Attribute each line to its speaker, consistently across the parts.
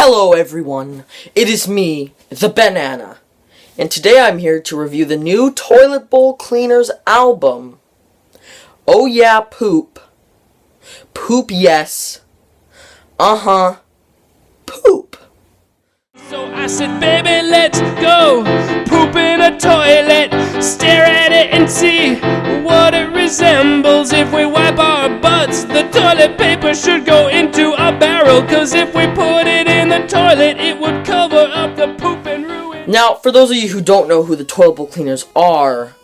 Speaker 1: Hello everyone, it is me, the Banana, and today I'm here to review the new Toilet Bowl Cleaners album. Oh yeah, poop. Poop yes. Poop.
Speaker 2: So I said, baby, let's go poop in a toilet, stare at it and see what it resembles. If we wipe our butts, the toilet paper should go into a barrel, 'cause if we put it in the toilet, it would cover up the poop and ruin.
Speaker 1: Now, for those of you who don't know who the Toilet Bowl Cleaners are,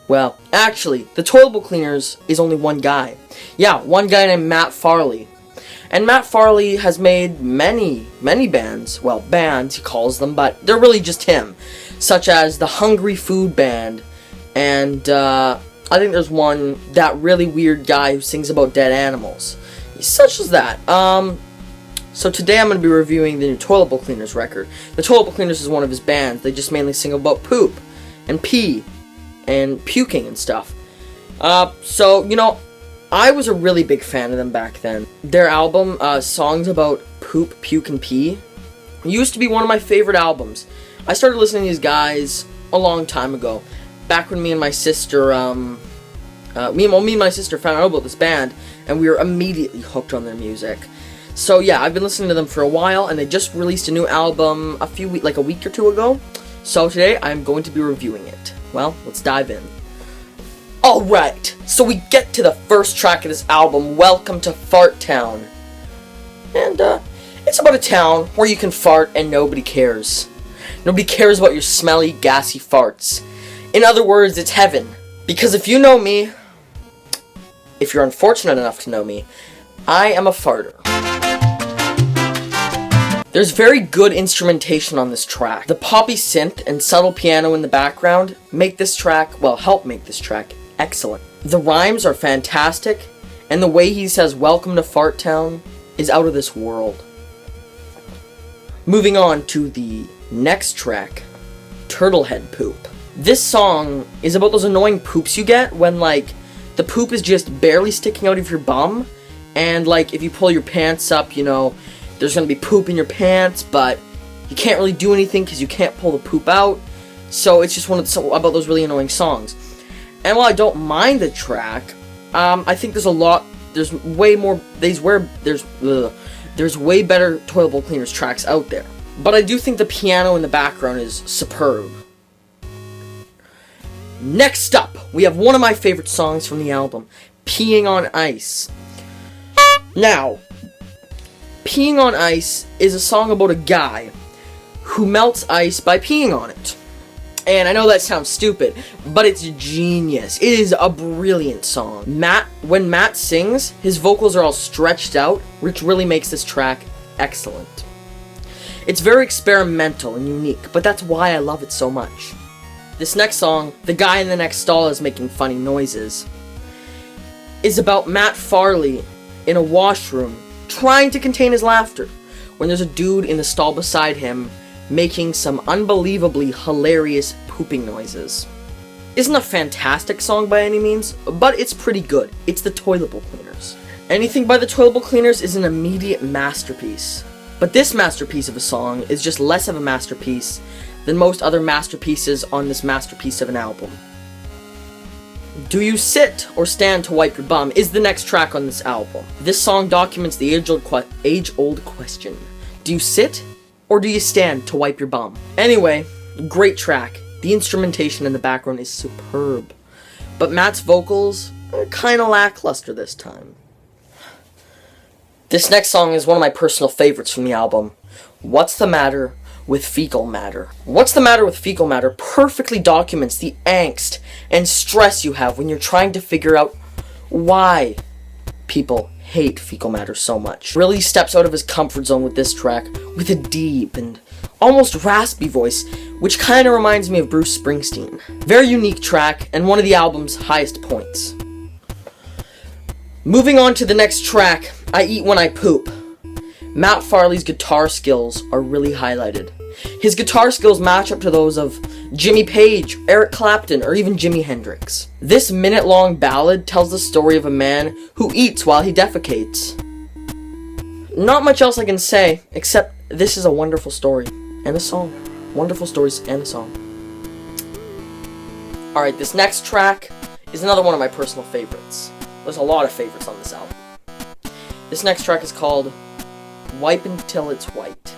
Speaker 1: well, actually, the Toilet Bowl Cleaners is only one guy. Yeah, one guy named Matt Farley. And Matt Farley has made many bands. Well, bands, he calls them, but they're really just him. Such as the Hungry Food Band. And, I think there's one, that really weird guy who sings about dead animals. Such as that. So today I'm going to be reviewing the new Toilet Bowl Cleaners record. The Toilet Bowl Cleaners is one of his bands. They just mainly sing about poop. And pee. And puking and stuff. So, you know, I was a really big fan of them back then. Their album, Songs About Poop, Puke, and Pee, used to be one of my favorite albums. I started listening to these guys a long time ago. Back when me and my sister, me and my sister found out about this band, and we were immediately hooked on their music. So yeah, I've been listening to them for a while, and they just released a new album like a week or two ago. So today, I'm going to be reviewing it. Well, let's dive in. Alright, so we get to the first track of this album, Welcome to Fart Town. And, it's about a town where you can fart and nobody cares. Nobody cares about your smelly, gassy farts. In other words, it's heaven. Because if you know me, if you're unfortunate enough to know me, I am a farter. There's very good instrumentation on this track. The poppy synth and subtle piano in the background help make this track excellent. The rhymes are fantastic, and the way he says Welcome to Fart Town is out of this world. Moving on to the next track, Turtlehead Poop. This song is about those annoying poops you get when, like, the poop is just barely sticking out of your bum, and, like, if you pull your pants up, you know, there's gonna be poop in your pants, but you can't really do anything because you can't pull the poop out. So it's just about those really annoying songs. And while I don't mind the track, I think there's way better Toilet Bowl Cleaners tracks out there. But I do think the piano in the background is superb. Next up, we have one of my favorite songs from the album, Peeing on Ice. Now, Peeing on Ice is a song about a guy who melts ice by peeing on it. And I know that sounds stupid, but it's genius. It is a brilliant song. When Matt sings, his vocals are all stretched out, which really makes this track excellent. It's very experimental and unique, but that's why I love it so much. This next song, The Guy in the Next Stall Is Making Funny Noises, is about Matt Farley in a washroom trying to contain his laughter when there's a dude in the stall beside him making some unbelievably hilarious pooping noises. Isn't a fantastic song by any means, but it's pretty good. It's the Toilet Bowl Cleaners. Anything by the Toilet Bowl Cleaners is an immediate masterpiece. But this masterpiece of a song is just less of a masterpiece than most other masterpieces on this masterpiece of an album. Do You Sit or Stand to Wipe Your Bum is the next track on this album. This song documents the age-old question. Do you sit or do you stand to wipe your bum? Anyway, great track. The instrumentation in the background is superb. But Matt's vocals are kinda lackluster this time. This next song is one of my personal favorites from the album. What's the Matter with Fecal Matter? What's the Matter with Fecal Matter perfectly documents the angst and stress you have when you're trying to figure out why people hate fecal matter so much. Really steps out of his comfort zone with this track with a deep and almost raspy voice, which kind of reminds me of Bruce Springsteen. Very unique track and one of the album's highest points. Moving on to the next track, I Eat When I Poop. Matt Farley's guitar skills are really highlighted. His guitar skills match up to those of Jimmy Page, Eric Clapton, or even Jimi Hendrix. This minute-long ballad tells the story of a man who eats while he defecates. Not much else I can say, except this is a wonderful story and a song. Wonderful stories and a song. Alright, this next track is another one of my personal favorites. There's a lot of favorites on this album. This next track is called Wipe Until It's White.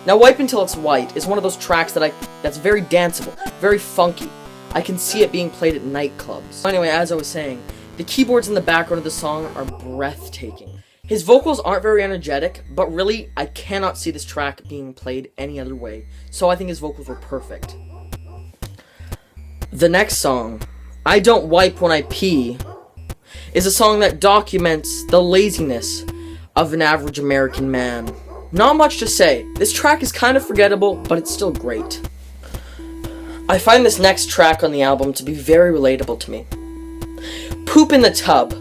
Speaker 1: Now, Wipe Until It's White is one of those tracks that's very danceable, very funky. I can see it being played at nightclubs. Anyway, as I was saying, the keyboards in the background of the song are breathtaking. His vocals aren't very energetic, but really, I cannot see this track being played any other way. So I think his vocals were perfect. The next song, I Don't Wipe When I Pee, is a song that documents the laziness of an average American man. Not much to say. This track is kind of forgettable, but it's still great. I find this next track on the album to be very relatable to me. Poop in the Tub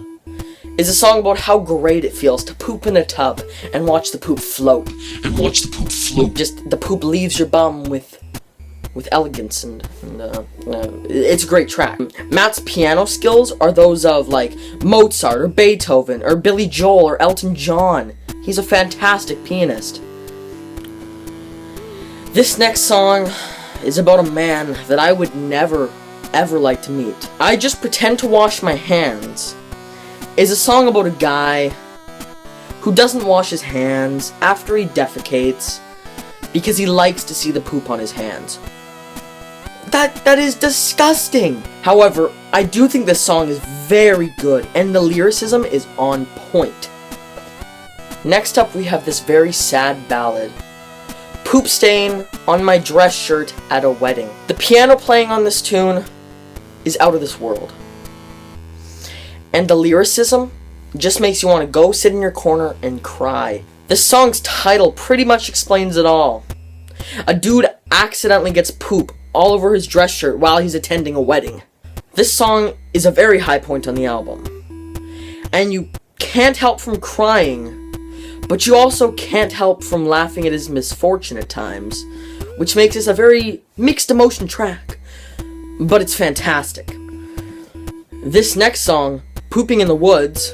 Speaker 1: is a song about how great it feels to poop in a tub and watch the poop float. Just the poop leaves your bum with elegance and it's a great track. Matt's piano skills are those of like Mozart or Beethoven or Billy Joel or Elton John. He's a fantastic pianist. This next song is about a man that I would never ever like to meet. I Just Pretend to Wash My Hands is a song about a guy who doesn't wash his hands after he defecates because he likes to see the poop on his hands. That is disgusting. However, I do think this song is very good and the lyricism is on point. Next up we have this very sad ballad, Poop Stain on My Dress Shirt at a Wedding. The piano playing on this tune is out of this world. And the lyricism just makes you want to go sit in your corner and cry. This song's title pretty much explains it all. A dude accidentally gets poop all over his dress shirt while he's attending a wedding. This song is a very high point on the album. And you can't help from crying, but you also can't help from laughing at his misfortune at times, which makes this a very mixed emotion track. But it's fantastic. This next song, Pooping in the Woods,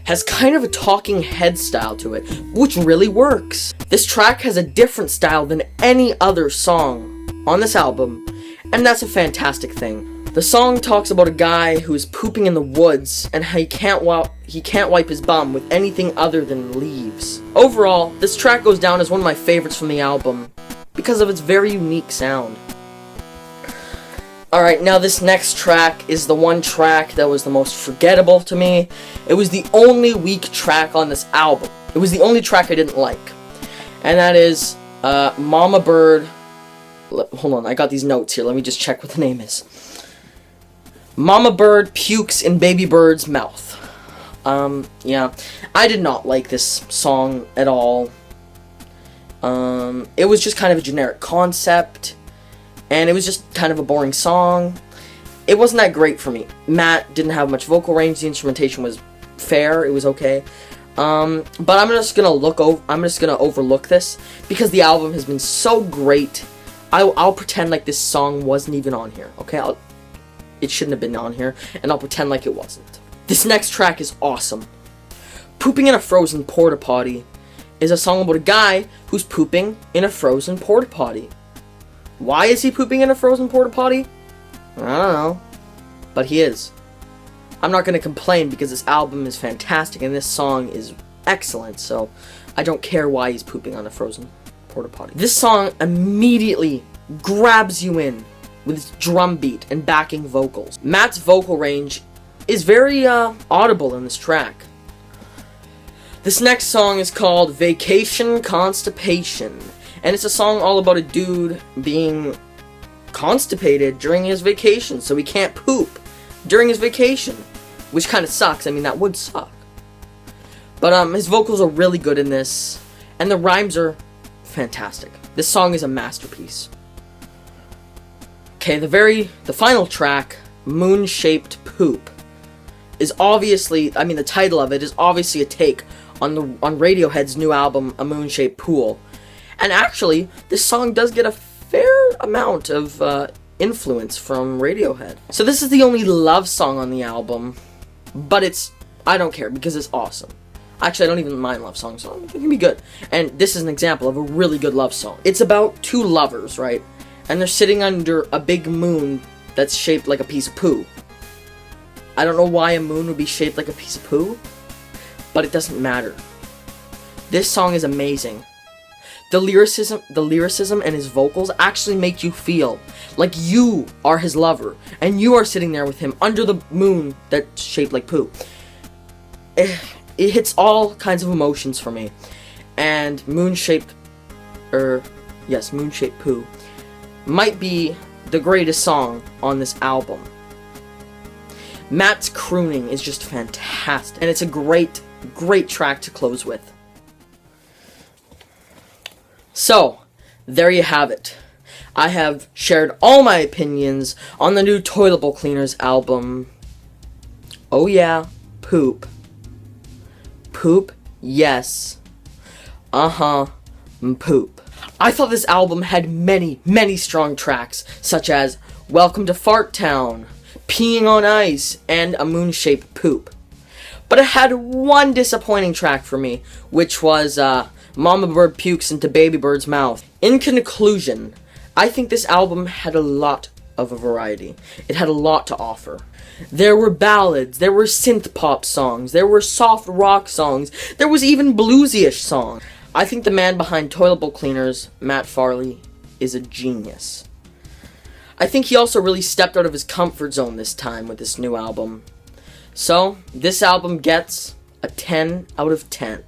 Speaker 1: has kind of a talking head style to it, which really works. This track has a different style than any other song on this album, and that's a fantastic thing. The song talks about a guy who is pooping in the woods and how he can't wipe his bum with anything other than leaves. Overall, this track goes down as one of my favorites from the album because of its very unique sound. Alright, now this next track is the one track that was the most forgettable to me. It was the only weak track on this album. It was the only track I didn't like. And that is Mama Bird. Hold on, I got these notes here. Let me just check what the name is. Mama Bird Pukes in Baby Bird's Mouth. Yeah. I did not like this song at all. It was just kind of a generic concept. And it was just kind of a boring song. It wasn't that great for me. Matt didn't have much vocal range. The instrumentation was fair. It was okay. But I'm just gonna overlook this because the album has been so great. I'll pretend like this song wasn't even on here. Okay, it shouldn't have been on here, and I'll pretend like it wasn't. This next track is awesome. Pooping in a Frozen Porta Potty is a song about a guy who's pooping in a frozen porta potty. Why is he pooping in a frozen porta potty? I don't know. But he is. I'm not going to complain because this album is fantastic and this song is excellent, so I don't care why he's pooping on a frozen porta potty. This song immediately grabs you in with its drum beat and backing vocals. Matt's vocal range is very audible in this track. This next song is called Vacation Constipation. And it's a song all about a dude being constipated during his vacation, so he can't poop during his vacation, which kind of sucks. I mean, that would suck. But his vocals are really good in this, and the rhymes are fantastic. This song is a masterpiece. Okay, the final track, Moon-Shaped Poop, is obviously, the title of it is obviously a take on Radiohead's new album, A Moon-Shaped Pool. And actually, this song does get a fair amount of influence from Radiohead. So this is the only love song on the album, but I don't care because it's awesome. Actually, I don't even mind love songs, so it can be good. And this is an example of a really good love song. It's about two lovers, right? And they're sitting under a big moon that's shaped like a piece of poo. I don't know why a moon would be shaped like a piece of poo, but it doesn't matter. This song is amazing. The lyricism and his vocals actually make you feel like you are his lover, and you are sitting there with him under the moon that's shaped like poo. It hits all kinds of emotions for me. And moon-shaped poo might be the greatest song on this album. Matt's crooning is just fantastic, and it's a great track to close with. So, there you have it. I have shared all my opinions on the new Toilet Bowl Cleaners album. Oh yeah, poop. Poop, yes. Poop. I thought this album had many strong tracks, such as Welcome to Fart Town, Peeing on Ice, and A Moon-Shaped Poop. But it had one disappointing track for me, which was Mama Bird Pukes into Baby Bird's Mouth. In conclusion, I think this album had a lot of a variety. It had a lot to offer. There were ballads, there were synth pop songs, there were soft rock songs, there was even bluesy-ish songs. I think the man behind Toilet Bowl Cleaners, Matt Farley, is a genius. I think he also really stepped out of his comfort zone this time with this new album. So, this album gets a 10 out of 10.